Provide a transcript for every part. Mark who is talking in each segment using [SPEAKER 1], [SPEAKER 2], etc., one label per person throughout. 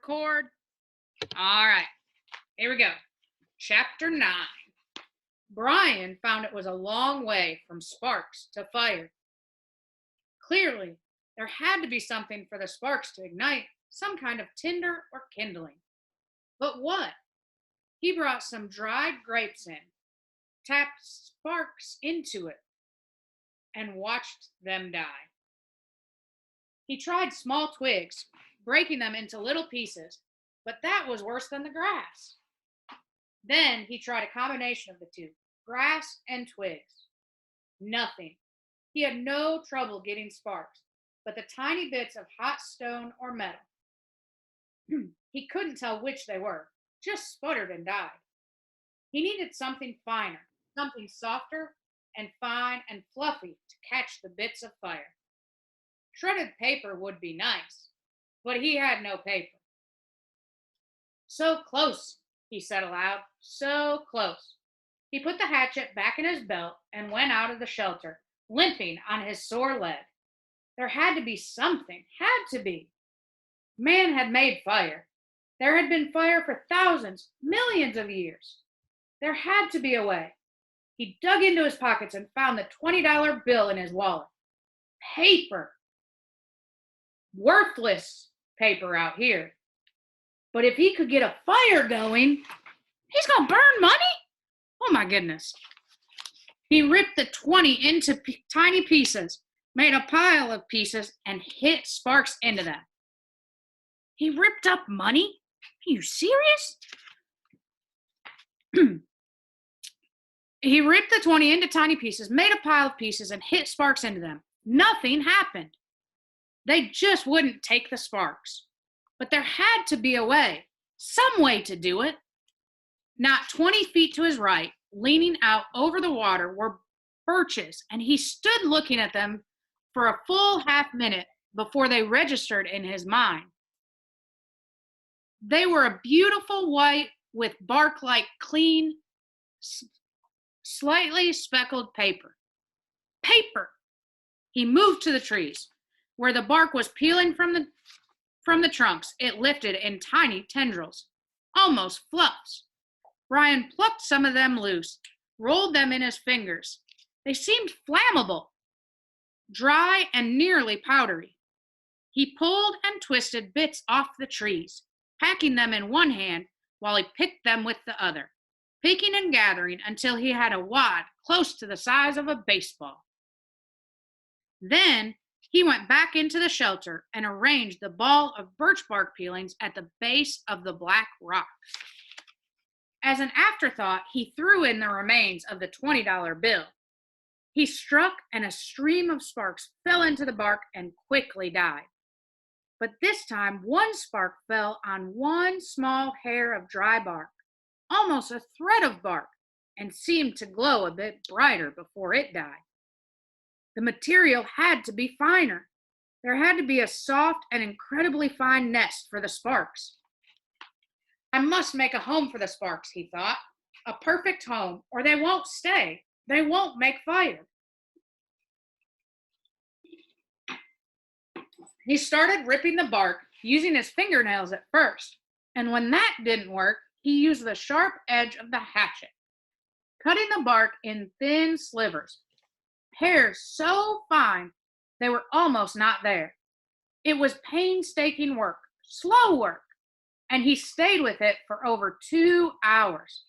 [SPEAKER 1] record. All right, here we go. Chapter 9. Brian found it was a long way from sparks to fire. Clearly, there had to be something for the sparks to ignite, some kind of tinder or kindling. But what? He brought some dried grapes in, tapped sparks into it, and watched them die. He tried small twigs, breaking them into little pieces, but that was worse than the grass. Then he tried a combination of the two, grass and twigs. Nothing. He had no trouble getting sparks, but the tiny bits of hot stone or metal. He couldn't tell which they were, just sputtered and died. He needed something finer, something softer and fine and fluffy to catch the bits of fire. Shredded paper would be nice, but he had no paper. So close, he said aloud, so close. He put the hatchet back in his belt and went out of the shelter, limping on his sore leg. There had to be something, had to be. Man had made fire. There had been fire for thousands, millions of years. There had to be a way. He dug into his pockets and found the $20 bill in his wallet. Paper. Worthless paper out here. But if he could get a fire going, he's going to burn money? Oh my goodness. He ripped the 20 into tiny pieces, made a pile of pieces, and hit sparks into them. He ripped up money? Are you serious? He ripped the 20 into tiny pieces, made a pile of pieces, and hit sparks into them. Nothing happened. They just wouldn't take the sparks. But there had to be a way, some way to do it. Not 20 feet to his right, leaning out over the water, were birches, and he stood looking at them for a full half minute before they registered in his mind. They were a beautiful white with bark like clean, slightly speckled paper. Paper! He moved to the trees. Where the bark was peeling from the trunks, it lifted in tiny tendrils, almost fluffs. Brian plucked some of them loose, rolled them in his fingers. They seemed flammable, dry and nearly powdery. He pulled and twisted bits off the trees, packing them in one hand while he picked them with the other, picking and gathering until he had a wad close to the size of a baseball. Then he went back into the shelter and arranged the ball of birch bark peelings at the base of the black rock. As an afterthought, he threw in the remains of the $20 bill. He struck, and a stream of sparks fell into the bark and quickly died. But this time, one spark fell on one small hair of dry bark, almost a thread of bark, and seemed to glow a bit brighter before it died. The material had to be finer. There had to be a soft and incredibly fine nest for the sparks. I must make a home for the sparks, he thought. A perfect home, or they won't stay. They won't make fire. He started ripping the bark, using his fingernails at first, and when that didn't work, he used the sharp edge of the hatchet, cutting the bark in thin slivers, hairs so fine they were almost not there. It was painstaking work, slow work, and he stayed with it for over 2 hours.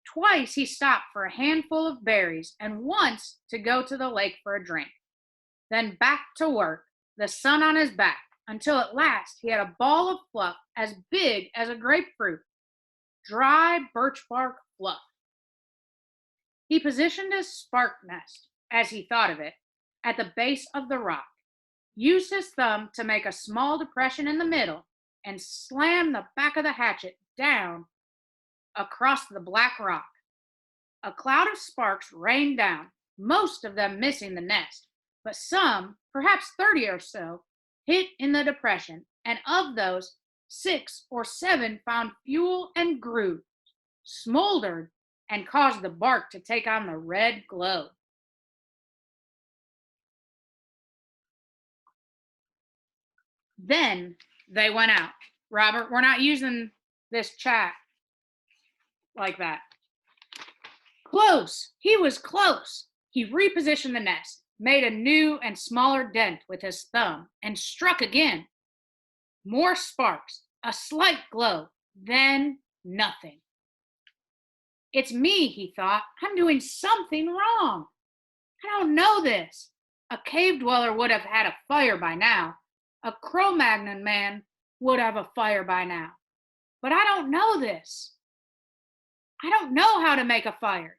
[SPEAKER 1] Twice he stopped for a handful of berries and once to go to the lake for a drink. Then back to work, the sun on his back, until at last he had a ball of fluff as big as a grapefruit. Dry birch bark fluff. He positioned his spark nest, as he thought of it, at the base of the rock, used his thumb to make a small depression in the middle, and slammed the back of the hatchet down across the black rock. A cloud of sparks rained down, most of them missing the nest, but some, perhaps 30 or so, hit in the depression, and of those, 6 or 7 found fuel and grew, smoldered, and caused the bark to take on the red glow. Then they went out, Robert, we're not using this chat like that. Close. He was close. He repositioned the nest, made a new and smaller dent with his thumb, and struck again. More sparks, a slight glow, then nothing. It's me, he thought. I'm doing something wrong. I don't know this. A cave dweller would have had a fire by now. A Cro-Magnon man would have a fire by now. But I don't know this. I don't know how to make a fire.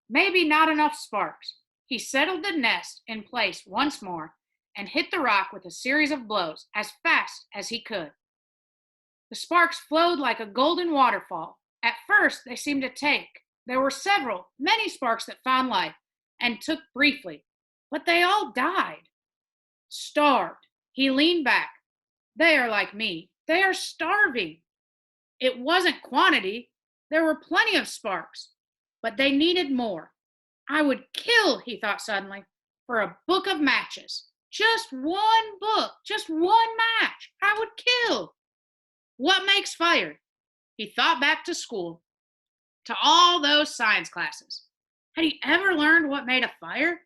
[SPEAKER 1] Maybe not enough sparks. He settled the nest in place once more and hit the rock with a series of blows as fast as he could. The sparks flowed like a golden waterfall. At first, they seemed to take. There were many sparks that found life and took briefly, but they all died. Starved, he leaned back. They are like me. They are starving. It wasn't quantity. There were plenty of sparks, but they needed more. I would kill, he thought suddenly, for a book of matches. Just one book, just one match. I would kill. What makes fire? He thought back to school, to all those science classes. Had he ever learned what made a fire?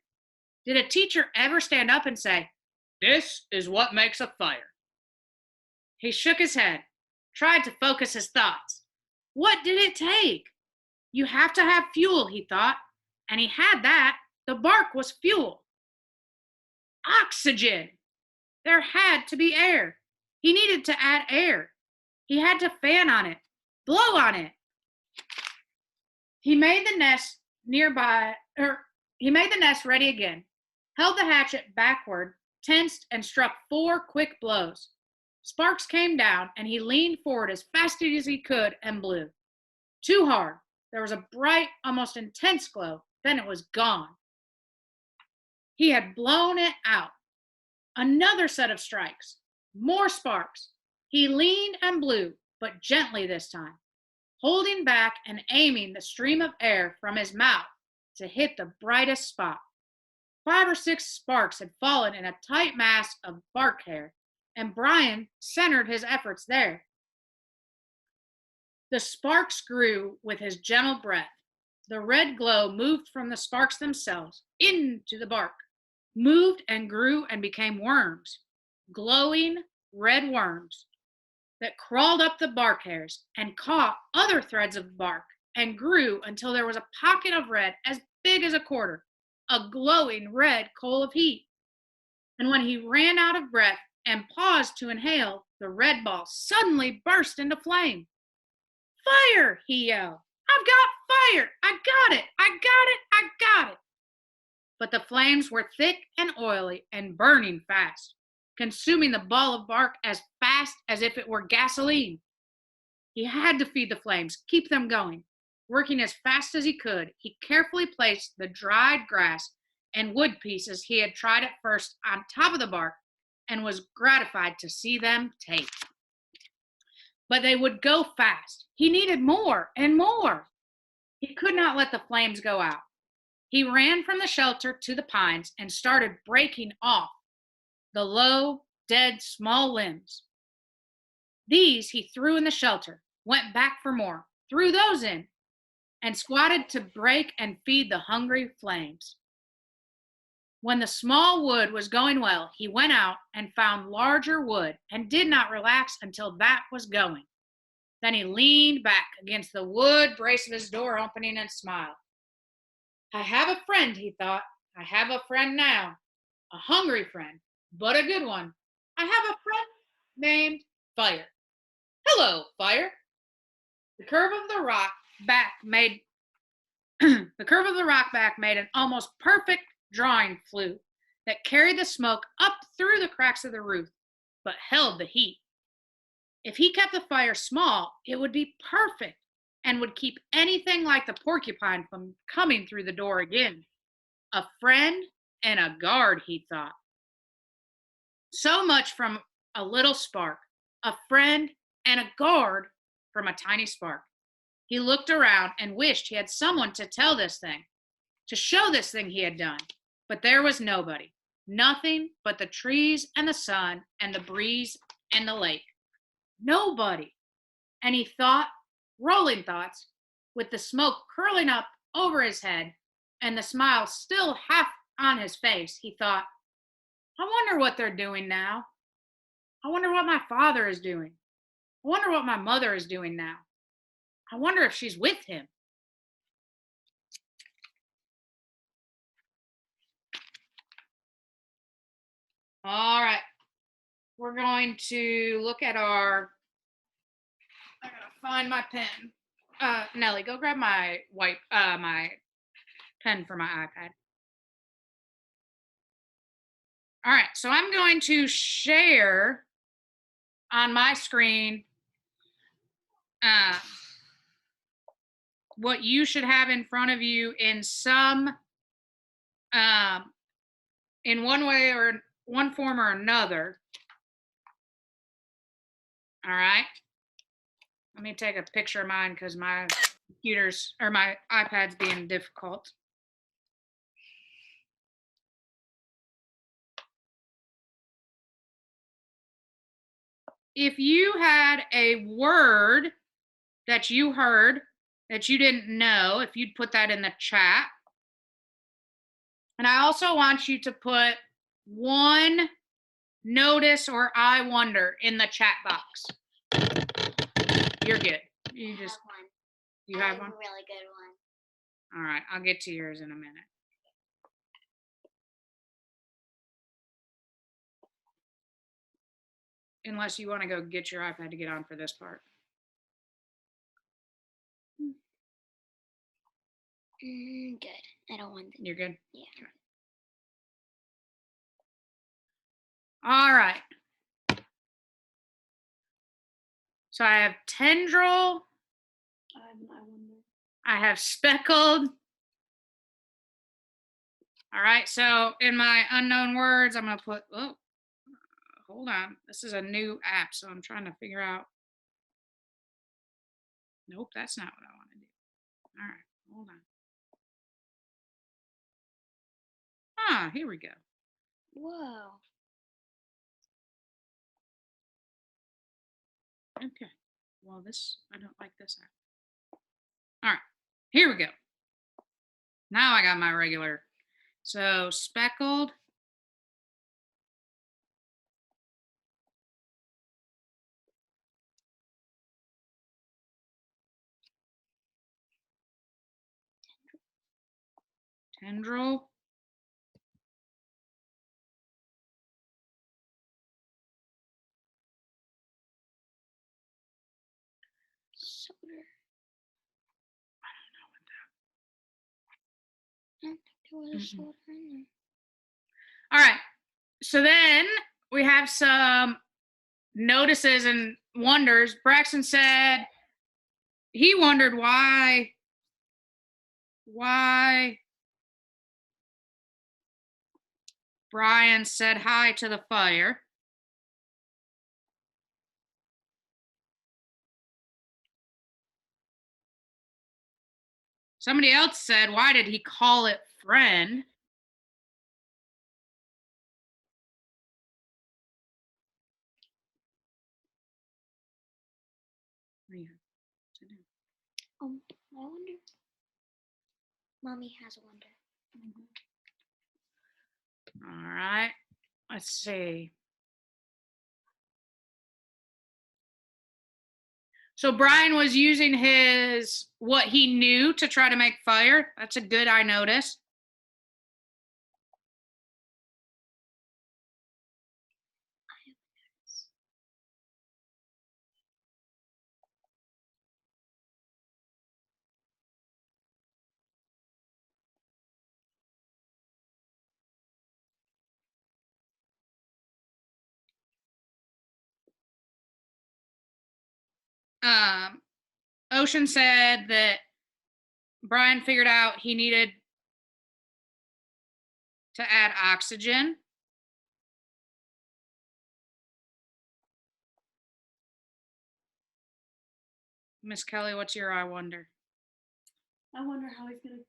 [SPEAKER 1] Did a teacher ever stand up and say, "This is what makes a fire"? He shook his head, tried to focus his thoughts. What did it take? You have to have fuel, he thought, and he had that. The bark was fuel. Oxygen! There had to be air. He needed to add air. He had to fan on it, blow on it. He made the nest ready again, held the hatchet backward, tensed, and struck 4 quick blows. Sparks came down, and he leaned forward as fast as he could and blew. Too hard. There was a bright, almost intense glow. Then it was gone. He had blown it out. Another set of strikes. More sparks. He leaned and blew, but gently this time, holding back and aiming the stream of air from his mouth to hit the brightest spot. 5 or 6 sparks had fallen in a tight mass of bark hair, and Brian centered his efforts there. The sparks grew with his gentle breath. The red glow moved from the sparks themselves into the bark, moved and grew and became worms, glowing red worms that crawled up the bark hairs and caught other threads of bark and grew until there was a pocket of red as big as a quarter, a glowing red coal of heat. And when he ran out of breath and paused to inhale, the red ball suddenly burst into flame. Fire, he yelled. I've got fire. I got it. I got it. I got it. But the flames were thick and oily and burning fast, consuming the ball of bark as fast as if it were gasoline. He had to feed the flames, keep them going. Working as fast as he could, he carefully placed the dried grass and wood pieces he had tried at first on top of the bark and was gratified to see them take. But they would go fast. He needed more and more. He could not let the flames go out. He ran from the shelter to the pines and started breaking off the low, dead, small limbs. These he threw in the shelter, went back for more, threw those in, and squatted to break and feed the hungry flames. When the small wood was going well, he went out and found larger wood and did not relax until that was going. Then he leaned back against the wood brace of his door opening and smiled. I have a friend, he thought. I have a friend now. A hungry friend, but a good one. I have a friend named Fire. Hello, Fire. The curve of the rock back made an almost perfect drawing flue that carried the smoke up through the cracks of the roof, but held the heat. If he kept the fire small, it would be perfect and would keep anything like the porcupine from coming through the door again. A friend and a guard, he thought. So much from a little spark, a friend and a guard from a tiny spark. He looked around and wished he had someone to tell this thing, to show this thing he had done. But there was nobody, nothing but the trees and the sun and the breeze and the lake. Nobody. And he thought, rolling thoughts, with the smoke curling up over his head and the smile still half on his face, he thought, I wonder what they're doing now. I wonder what my father is doing. I wonder what my mother is doing now. I wonder if she's with him. All right. We're going to look at our. I gotta find my pen. Nellie, go grab my my pen for my iPad. All right, so I'm going to share on my screen what you should have in front of you in some in one way or one form or another. All right. Let me take a picture of mine because my computer's or my iPad's being difficult. If you had a word that you heard that you didn't know, if you'd put that in the chat. And I also want you to put one notice or I wonder in the chat box. You're good. You just
[SPEAKER 2] have one.
[SPEAKER 1] You have one?
[SPEAKER 2] A really good one.
[SPEAKER 1] All right, I'll get to yours in a minute. Unless you want to go get your iPad to get on for this part.
[SPEAKER 2] Good. I don't want that.
[SPEAKER 1] You're good?
[SPEAKER 2] Yeah.
[SPEAKER 1] Okay. All right. So I have tendril.
[SPEAKER 2] I wonder.
[SPEAKER 1] I have speckled. All right. So in my unknown words, I'm going to put, oh, hold on. This is a new app. So I'm trying to figure out. Nope, that's not what I want to do. All right. Hold on. Ah, here we go.
[SPEAKER 2] Whoa.
[SPEAKER 1] Okay. Well, I don't like this app. All right. Here we go. Now I got my regular. So speckled. Tendril.
[SPEAKER 2] Soda. I don't know what that. I don't think there was a soda in there.
[SPEAKER 1] All right. So then we have some notices and wonders. Braxton said he wondered why Brian said hi to the fire. Somebody else said, why did he call it friend?
[SPEAKER 2] I wonder. Mommy has a wonder.
[SPEAKER 1] All right. Let's see. So Brian was using what he knew to try to make fire. That's a good I noticed. Ocean said that Brian figured out he needed to add oxygen. Miss Kelly, what's your I wonder?
[SPEAKER 2] I wonder how he's gonna.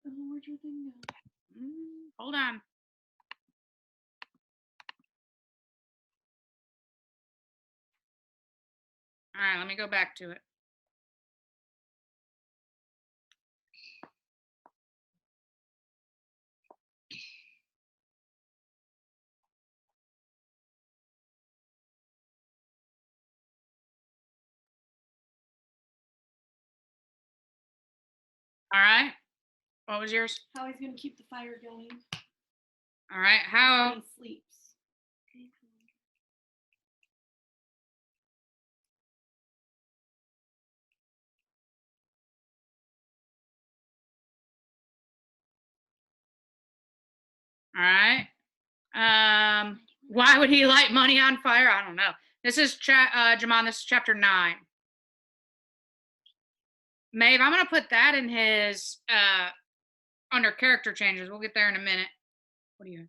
[SPEAKER 2] Where'd your thing go?
[SPEAKER 1] Hold on. All right, let me go back to it. All right. What was yours?
[SPEAKER 2] How he's gonna keep the fire going
[SPEAKER 1] All right.
[SPEAKER 2] when
[SPEAKER 1] How?
[SPEAKER 2] he sleeps.
[SPEAKER 1] All right. Why would he light money on fire? I don't know. This is Jamon. This is chapter 9. Maeve, I'm gonna put that in his under character changes. We'll get there in a minute. What do you?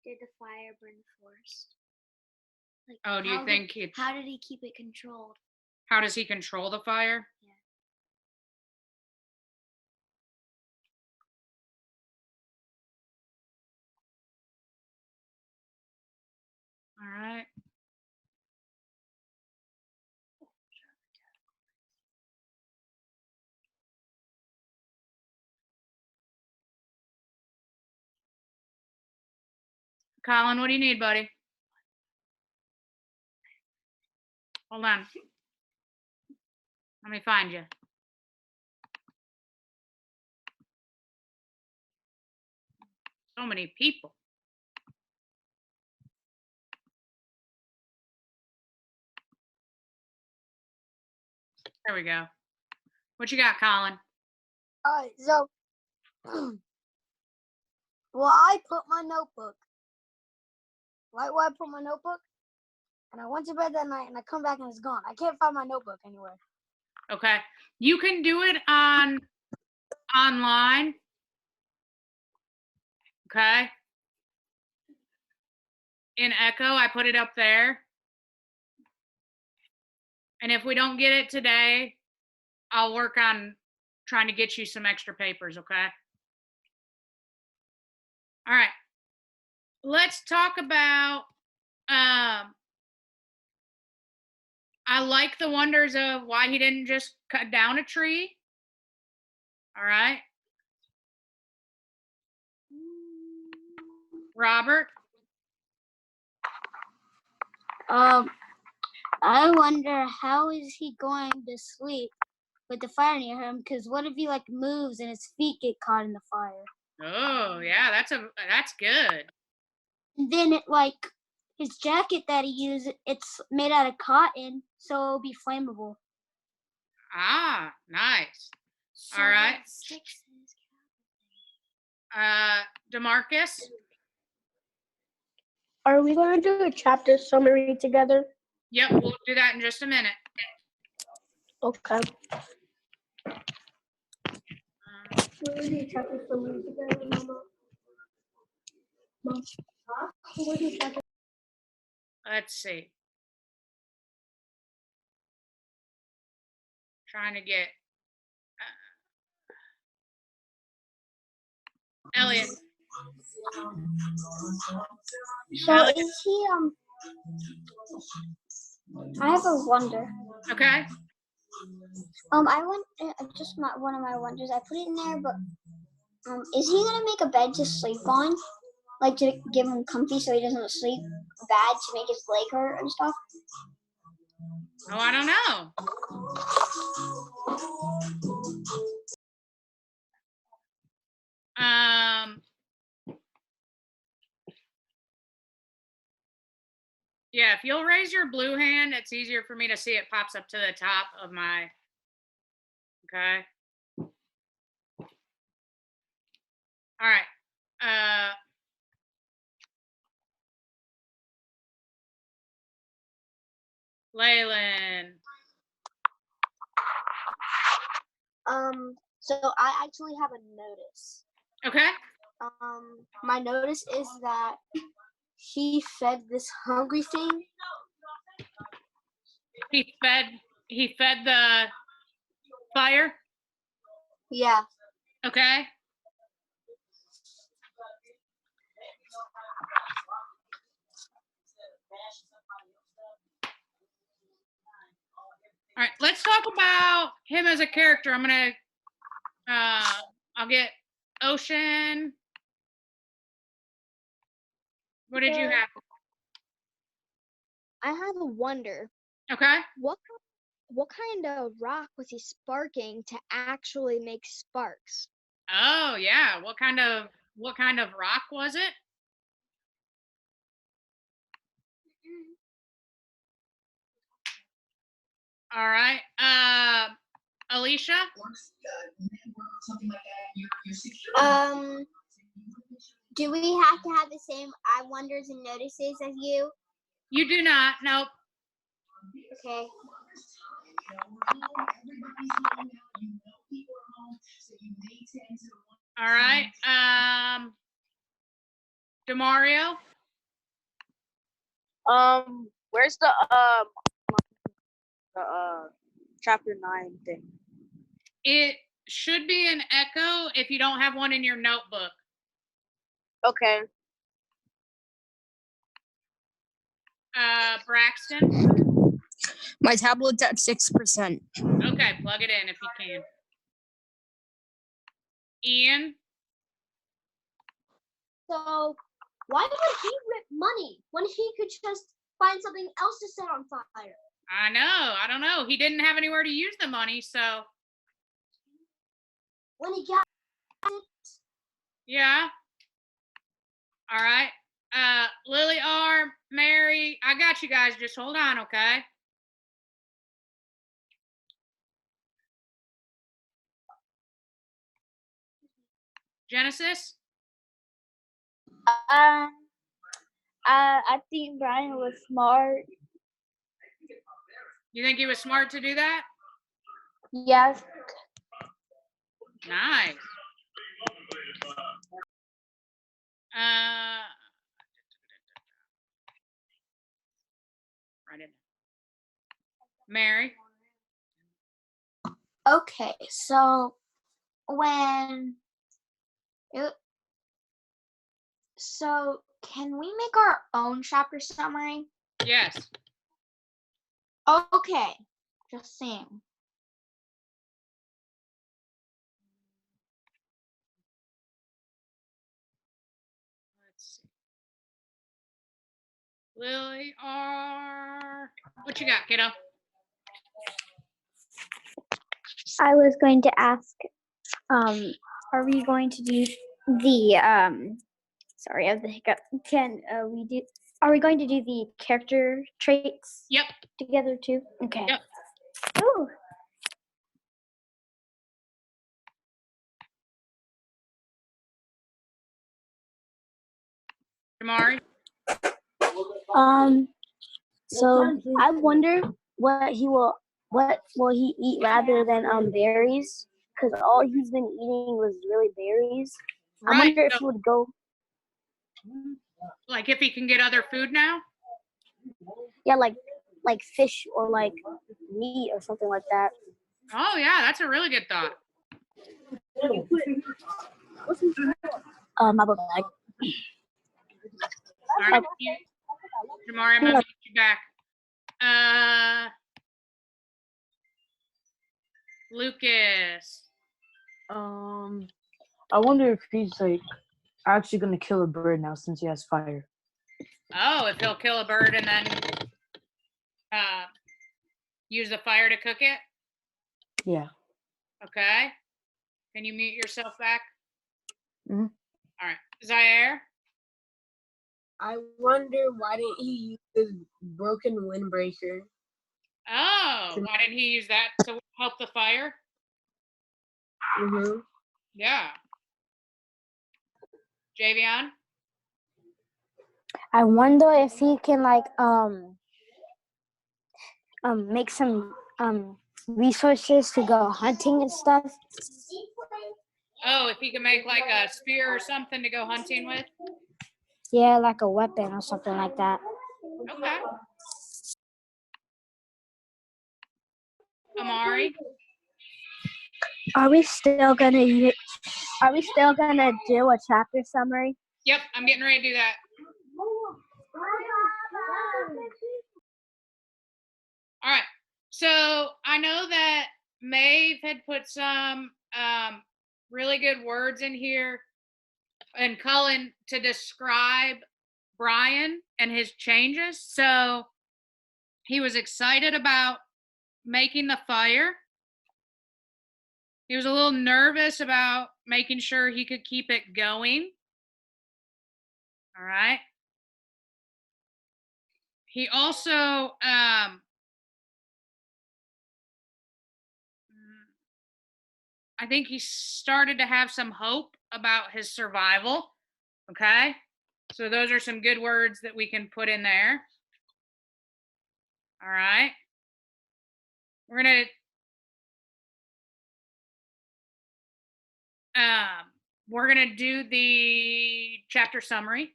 [SPEAKER 3] Did the fire burn the forest? Like,
[SPEAKER 1] Oh, do you think it's?
[SPEAKER 3] How did he keep it controlled?
[SPEAKER 1] How does he control the fire?
[SPEAKER 3] Yeah.
[SPEAKER 1] All right. Colin, what do you need, buddy? Hold on. Let me find you. So many people. There we go. What you got, Colin?
[SPEAKER 4] All right, so, well, I put my notebook right where I put my notebook, and I went to bed that night, and I come back and it's gone. I can't find my notebook anywhere.
[SPEAKER 1] Okay. You can do it online. Okay. In Echo, I put it up there. And if we don't get it today, I'll work on trying to get you some extra papers, okay? All right. Let's talk about I like the wonders of why he didn't just cut down a tree. All right. Robert?
[SPEAKER 3] I wonder how is he going to sleep with the fire near him? Because what if he like moves and his feet get caught in the fire?
[SPEAKER 1] Oh, yeah, that's good.
[SPEAKER 3] And then it like his jacket that he used, it's made out of cotton, so it'll be flammable.
[SPEAKER 1] Ah, nice.
[SPEAKER 3] So
[SPEAKER 1] all right.
[SPEAKER 3] Sticks in his
[SPEAKER 1] DeMarcus?
[SPEAKER 5] Are we going to do a chapter summary together?
[SPEAKER 1] Yep, we'll do that in just a minute.
[SPEAKER 5] Okay. We're going to do a chapter summary together, Mama. Mom. Huh? We'll do chapter.
[SPEAKER 1] Let's see. Trying to get Elliot.
[SPEAKER 3] So is he I have a wonder.
[SPEAKER 1] Okay.
[SPEAKER 3] I want just one of my wonders. I put it in there, but is he gonna make a bed to sleep on, like to give him comfy so he doesn't sleep bad to make his leg hurt and stuff?
[SPEAKER 1] Oh, I don't know. Yeah, if you'll raise your blue hand, it's easier for me to see. It pops up to the top of my. Okay. All right. Leyland.
[SPEAKER 4] So I actually have a notice.
[SPEAKER 1] Okay.
[SPEAKER 4] My notice is that he fed this hungry thing.
[SPEAKER 1] He fed the fire.
[SPEAKER 4] Yeah.
[SPEAKER 1] Okay. All right, let's talk about him as a character. I'm gonna, I'll get Ocean. What did you have?
[SPEAKER 6] I have a wonder.
[SPEAKER 1] Okay.
[SPEAKER 6] What kind of rock was he sparking to actually make sparks?
[SPEAKER 1] Oh yeah. What kind of rock was it? All right. Alicia.
[SPEAKER 3] Do we have to have the same I wonders and notices as you?
[SPEAKER 1] You do not. Nope.
[SPEAKER 3] Okay.
[SPEAKER 1] All right. Demario.
[SPEAKER 7] Where's the chapter 9 thing?
[SPEAKER 1] It should be an echo if you don't have one in your notebook.
[SPEAKER 7] Okay.
[SPEAKER 1] Braxton.
[SPEAKER 8] My tablet's at 6%.
[SPEAKER 1] Okay, plug it in if you can. Ian.
[SPEAKER 5] So why would he rip money when he could just find something else to set on fire?
[SPEAKER 1] I know. I don't know. He didn't have anywhere to use the money, so.
[SPEAKER 5] When he got
[SPEAKER 1] Yeah. All right. Lily R, Mary, I got you guys. Just hold on, okay? Genesis?
[SPEAKER 9] I think Brian was smart.
[SPEAKER 1] You think he was smart to do that?
[SPEAKER 9] Yes.
[SPEAKER 1] Nice. Right in. Mary?
[SPEAKER 3] Okay, so so can we make our own chapter summary?
[SPEAKER 1] Yes.
[SPEAKER 3] Okay, just saying.
[SPEAKER 1] Let's see. Lily R. What you got, kiddo?
[SPEAKER 10] I was going to ask, are we going to do the sorry, I have the hiccup. Are we going to do the character traits
[SPEAKER 1] Yep.
[SPEAKER 10] together too? Okay.
[SPEAKER 1] Yep.
[SPEAKER 10] Ooh.
[SPEAKER 1] Damari?
[SPEAKER 6] So I wonder what will he eat rather than berries? Because all he's been eating was really berries. I
[SPEAKER 1] Right.
[SPEAKER 6] wonder if
[SPEAKER 1] So,
[SPEAKER 6] he would go.
[SPEAKER 1] like if he can get other food now?
[SPEAKER 6] Yeah, like fish or like meat or something like that.
[SPEAKER 1] Oh yeah, that's a really good thought.
[SPEAKER 6] My book bag.
[SPEAKER 1] All right. Damari, I'm gonna meet you back. Lucas.
[SPEAKER 7] I wonder if he's like actually gonna kill a bird now since he has fire.
[SPEAKER 1] Oh, if he'll kill a bird and then use the fire to cook it?
[SPEAKER 7] Yeah.
[SPEAKER 1] Okay. Can you mute yourself back?
[SPEAKER 7] Mhm.
[SPEAKER 1] All right. Zaire?
[SPEAKER 11] I wonder why didn't he use his broken windbreaker?
[SPEAKER 1] Oh, why didn't he use that to help the fire?
[SPEAKER 11] Mm-hmm.
[SPEAKER 1] Yeah. Javion?
[SPEAKER 6] I wonder if he can make some resources to go hunting and stuff.
[SPEAKER 1] Oh, if he can make like a spear or something to go hunting with?
[SPEAKER 6] Yeah, like a weapon or something like that.
[SPEAKER 1] Okay. Amari?
[SPEAKER 6] Are we still gonna do a chapter summary?
[SPEAKER 1] Yep, I'm getting ready to do that. All right. So I I know that Maeve had put some really good words in here and Cullen to describe Brian and his changes. So he was excited about making the fire. He was a little nervous about making sure he could keep it going. All right. He also I think he started to have some hope about his survival. Okay. So those are some good words that we can put in there. All right. We're gonna do the chapter summary.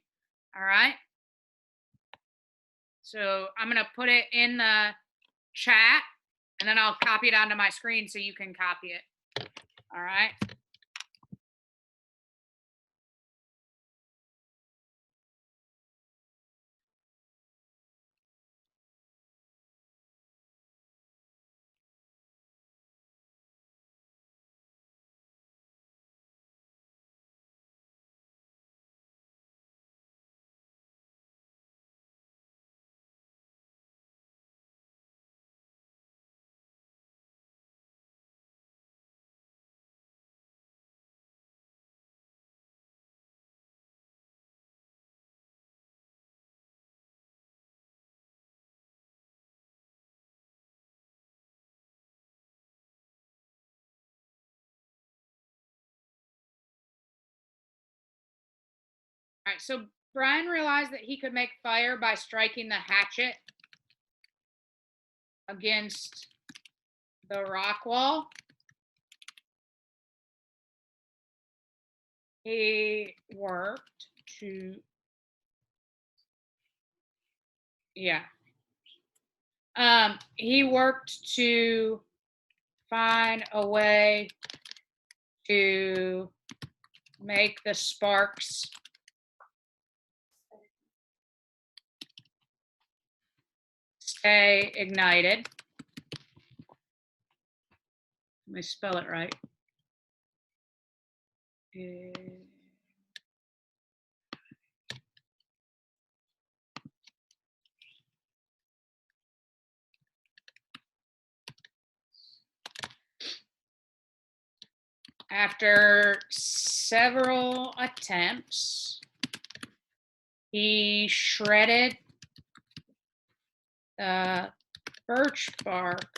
[SPEAKER 1] All right. So I'm gonna put it in the chat and then I'll copy it onto my screen so you can copy it. All right. All right, so Brian realized that he could make fire by striking the hatchet against the rock wall. He worked to, he worked to find a way to make the sparks stay ignited. Let me spell it right. After several attempts, he shredded the birch bark,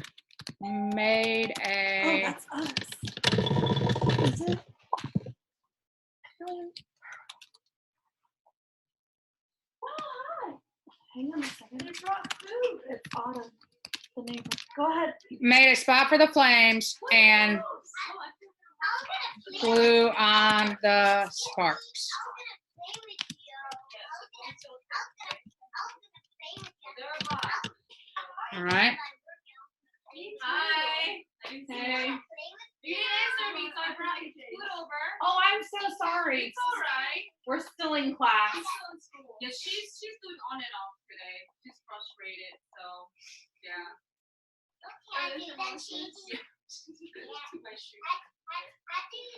[SPEAKER 1] made a.
[SPEAKER 2] Oh, that's us. Is it? Hang on a second. They brought food. It's Autumn, the neighbor. Go ahead.
[SPEAKER 1] Made a spot for the flames and blew on the sparks. All right.
[SPEAKER 2] Hi. Hey. You didn't answer me, so I brought you food over. Oh, I'm so sorry. It's all right. We're still in class. We're still in school. Yeah, she's doing on and off today. She's frustrated, so yeah.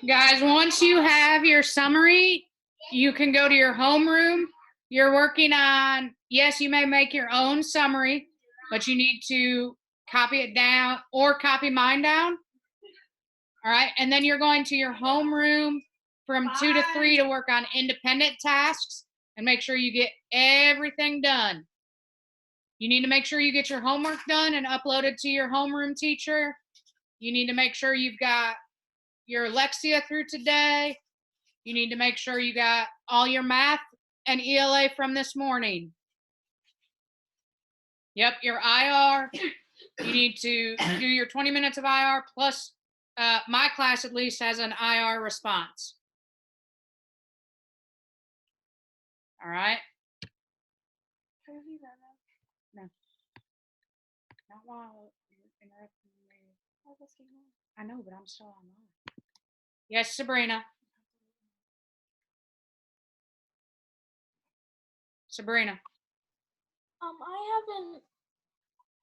[SPEAKER 1] Guys, once you have your summary, you can go to your homeroom. You're working on, yes, you may make your own summary, but you need to copy it down or copy mine down. All right. And then you're going to your homeroom from 2 to 3 to work on independent tasks and make sure you get everything done. You need to make sure you get your homework done and uploaded to your homeroom teacher. You need to make sure you've got your Lexia through today. You need to make sure you got all your math and ELA from this morning. Yep, your IR. You need to do your 20 minutes of IR plus my class at least has an IR response. All right. No. Not while you're interrupting me. I know, but I'm still online. Yes, Sabrina. Sabrina.
[SPEAKER 5] I have an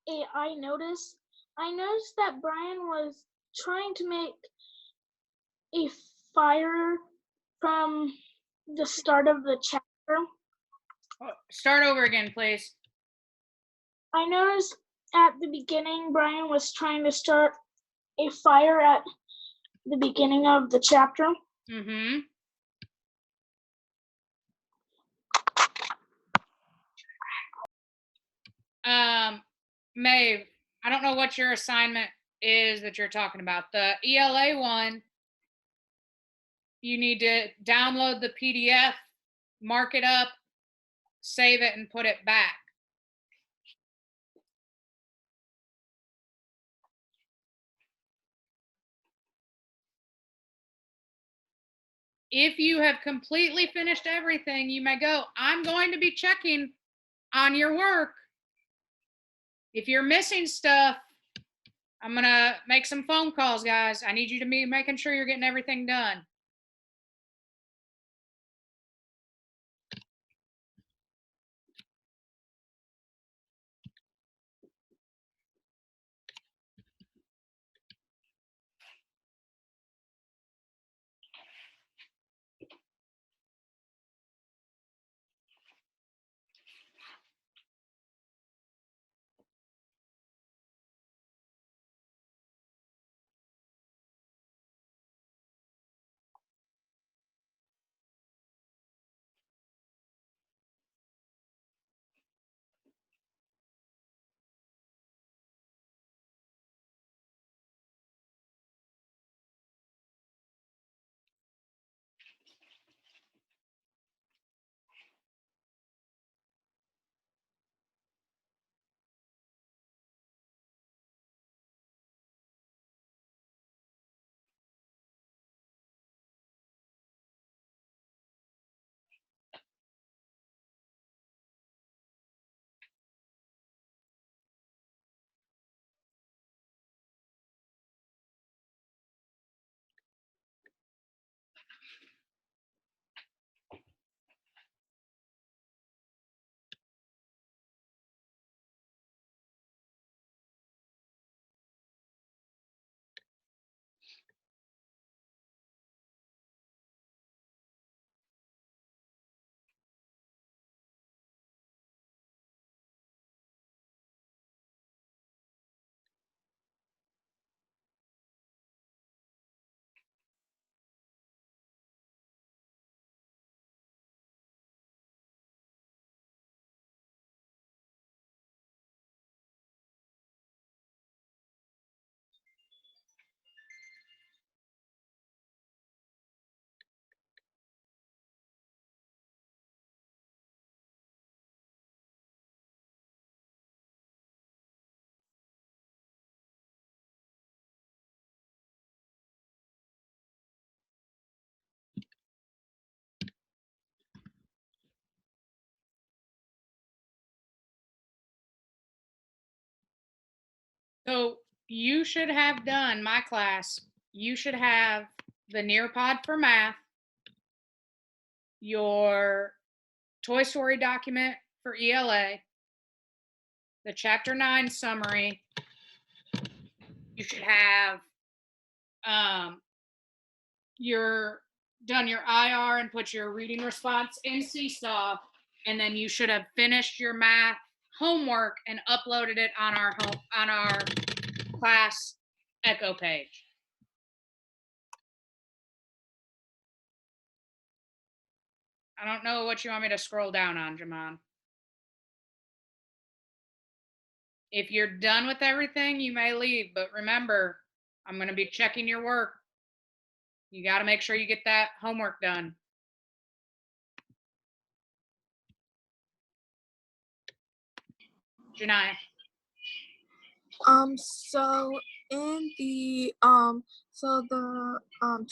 [SPEAKER 5] AI notice I noticed that Brian was trying to make a fire from the start of the chapter.
[SPEAKER 1] Start over again, please.
[SPEAKER 5] I noticed at the beginning, Brian was trying to start a fire at the beginning of the chapter.
[SPEAKER 1] Mm-hmm. Maeve, I don't know what your assignment is that you're talking about. The ELA one, you need to download the PDF, mark it up, save it, and put it back. If you have completely finished everything, you may go. I'm going to be checking on your work. If you're missing stuff, I'm going to make some phone calls, guys. I need you to be making sure you're getting everything done. So you should have done, my class, you should have the Nearpod for math, your Toy Story document for ELA, the Chapter 9 summary. You should have done your IR and put your reading response in Seesaw, and then you should have finished your math homework and uploaded it on our class Echo page. I don't know what you want me to scroll down on, Jamon. If you're done with everything, you may leave, but remember, I'm going to be checking your work. You got to make sure you get that homework done. Janai.
[SPEAKER 11] So in the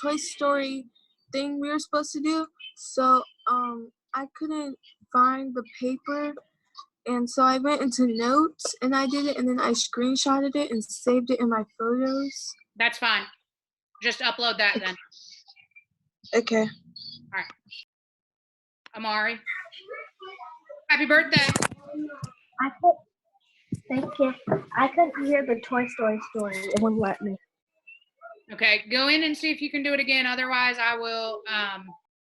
[SPEAKER 11] Toy Story thing we were supposed to do, so I couldn't find the paper, and so I went into notes and I did it, and then I screenshotted it and saved it in my photos.
[SPEAKER 1] That's fine. Just upload that then.
[SPEAKER 11] Okay.
[SPEAKER 1] All right. Amari. Happy birthday.
[SPEAKER 6] Thank you. I couldn't hear the Toy Story story. It wouldn't let me.
[SPEAKER 1] Okay, go in and see if you can do it again. Otherwise, I will